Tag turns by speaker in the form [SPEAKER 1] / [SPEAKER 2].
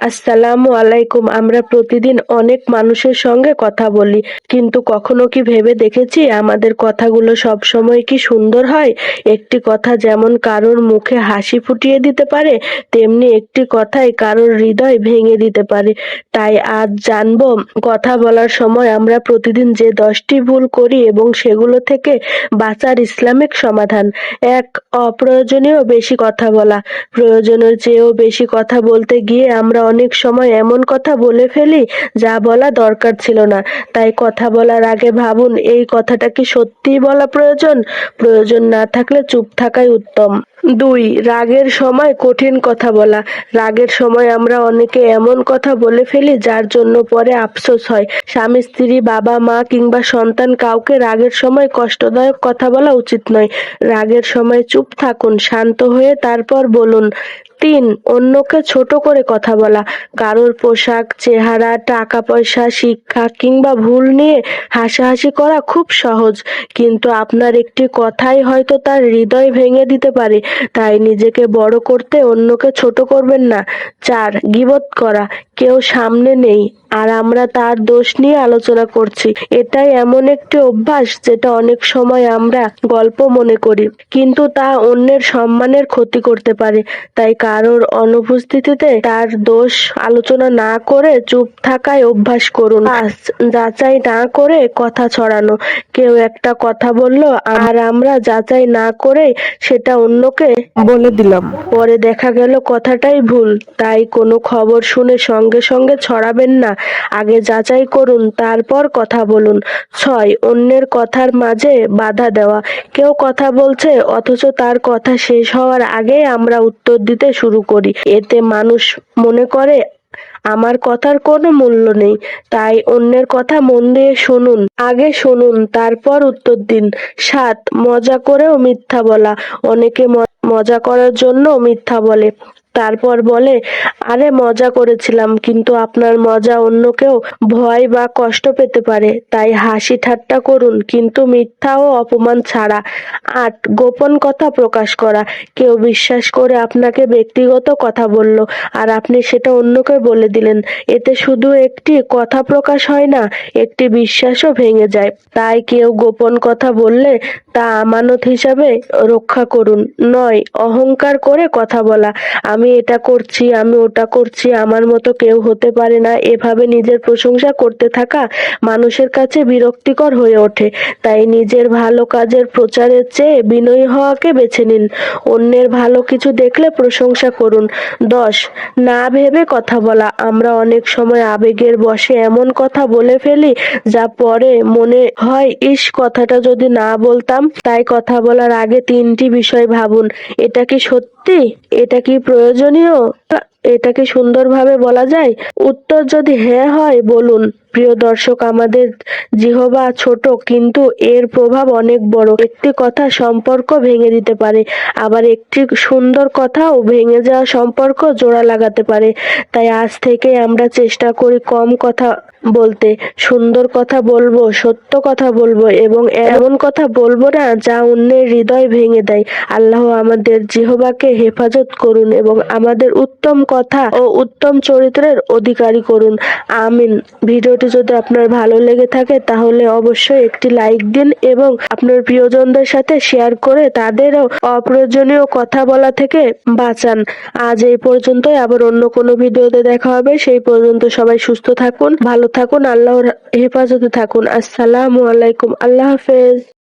[SPEAKER 1] আসসালামু আলাইকুম। আমরা প্রতিদিন অনেক মানুষের সঙ্গে কথা বলি, কিন্তু কখনো কি ভেবে দেখেছি আমাদের কথাগুলো সবসময় কি সুন্দর হয়? একটি কথা যেমন কারোর মুখে হাসি ফুটিয়ে দিতে পারে, তেমনি একটি কথাই কারোর হৃদয় ভেঙে দিতে পারে। তাই আজ জানবো, কথা বলার সময় আমরা প্রতিদিন যে 10টি ভুল করি এবং সেগুলো থেকে বাঁচার ইসলামিক সমাধান। ১. অপ্রয়োজনীয় বেশি কথা বলা। প্রয়োজনের চেয়েও বেশি কথা বলতে গিয়ে আমরা অনেক সময় এমন কথা বলে ফেলি যা বলা দরকার ছিল না। তাই কথা বলার আগে ভাবুন, এই কথাটা কি সত্যিই বলা প্রয়োজন? প্রয়োজন না থাকলে চুপ থাকাই উত্তম। ২. রাগের সময় কঠিন কথা বলা। রাগের সময় আমরা অনেকে এমন কথা বলে ফেলি যার জন্য পরে আফসোস হয়। স্বামী, স্ত্রী, বাবা, মা কিংবা সন্তান কাউকে রাগের সময় কষ্টদায়ক কথা বলা উচিত নয়। রাগের সময় চুপ থাকুন, শান্ত হয়ে তারপর বলুন। ৩. অন্যকে ছোট করে কথা বলা। কারোর পোশাক, চেহারা, টাকা পয়সা, শিক্ষা কিংবা ভুল নিয়ে হাসাহাসি করা খুব সহজ, কিন্তু আপনার একটি কথাই হয়তো তার হৃদয় ভেঙে দিতে পারে। তাই নিজেকে বড় করতে অন্যকে ছোট করবেন না। ৪. গীবত করা। কেউ সামনে নেই আর আমরা তার দোষ নিয়ে আলোচনা করছি। এটাই এমন একটি অভ্যাস যেটা অনেক সময় আমরা গল্প মনে করি, কিন্তু তা অন্যের সম্মানের ক্ষতি করতে পারে। তাই কারোর অনুপস্থিতিতে তার দোষ আলোচনা না করে চুপ থাকায় অভ্যাস করুন। ৫. যাচাই না করে কথা ছড়ানো। কেউ একটা কথা বলল আর আমরা যাচাই না করে সেটা অন্যকে বলে দিলাম। পরে দেখা গেল কথাটাই ভুল। তাই কোনো খবর শুনে সঙ্গে সঙ্গে ছড়াবেন না। আগে যাচাই করুন, তারপর কথা বলুন। ৬. অন্যের কথার মাঝে বাধা দেওয়া। কেউ কথা বলছে অথচ তার কথা শেষ হওয়ার আগেই আমরা উত্তর দিতে শুরু করি। এতে মানুষ মনে করে আমার কথার কোনো মূল্য নেই। তাই অন্যের কথা মন দিয়ে শুনুন। আগে শুনুন, তারপর উত্তর দিন। ৭. মজা করেও মিথ্যা বলা। অনেকে মজা করার জন্য মিথ্যা বলে, তারপর বলে, আরে মজা করেছিলাম, কিন্তু আপনার মজা অন্য কেউ ভয় বা কষ্ট পেতে পারে। তাই হাসি ঠাট্টা করুন, কিন্তু মিথ্যা ও অপমান ছাড়া। ৮. গোপন কথা প্রকাশ করা। কেউ বিশ্বাস করে আপনাকে ব্যক্তিগত কথা বলল আর আপনি সেটা অন্যকে বলে দিলেন। এতে শুধু একটি কথা প্রকাশ হয় না, একটি বিশ্বাসও ভেঙে যায়। তাই কেউ গোপন কথা বললে তা আমানত হিসাবে রক্ষা করুন। ৯. অহংকার করে কথা বলা। আমি এটা করছি, আমি ওটা করছি, আমার মতো কেউ হতে পারে না, এভাবে নিজের প্রশংসা করতে থাকা মানুষের কাছে বিরক্তিকর হয়ে ওঠে। তাই নিজের ভালো কাজের প্রচারের চেয়ে বিনয়ী হওয়াকে বেছে নিন। অন্যের ভালো কিছু দেখলে প্রশংসা করুন। ১০. না ভেবে কথা বলা। আমরা অনেক সময় আবেগের বশে এমন কথা বলে ফেলি যা পরে মনে হয়, ইস, কথাটা যদি না বলতাম। তাই কথা বলার আগে ৩টি বিষয় ভাবুন। এটা কি সত্যি? এটা কি প্রয়োজনীয়? এটা কি সুন্দরভাবে বলা যায়? উত্তর যদি হ্যাঁ হয় বলুন। প্রিয় দর্শক, আমাদের জিহবা ছোট, কিন্তু এর প্রভাব অনেক বড়। একটি কথা সম্পর্ক ভেঙে দিতে পারে, আবার একটি সুন্দর কথাও ভেঙে যাওয়া সম্পর্ক জোড়া লাগাতে পারে। তাই আজ থেকে আমরা চেষ্টা করি কম কথা বলতে, সুন্দর কথা বলবো, সত্য কথা বলবো এবং এমন কথা বলবো না যা অন্যের হৃদয় ভেঙে দেয়। আল্লাহ আমাদের জিহবাকে হেফাজত করুন এবং আমাদের উত্তম কথা ও উত্তম চরিত্রের অধিকারী করুন। আমিন। ভিডিওটি যদি আপনার ভালো লেগে থাকে তাহলে অবশ্যই একটি লাইক দিন এবং আপনার প্রিয়জনদের সাথে শেয়ার করে তাদেরও অপ্রয়োজনীয় কথা বলা থেকে বাঁচান। আজ এই পর্যন্তই, আবার অন্য কোনো ভিডিওতে দেখা হবে। সেই পর্যন্ত সবাই সুস্থ থাকুন, ভালো থাকুন, আল্লাহর হেফাজতে থাকুন। আসসালামু আলাইকুম। আল্লাহ হাফেজ।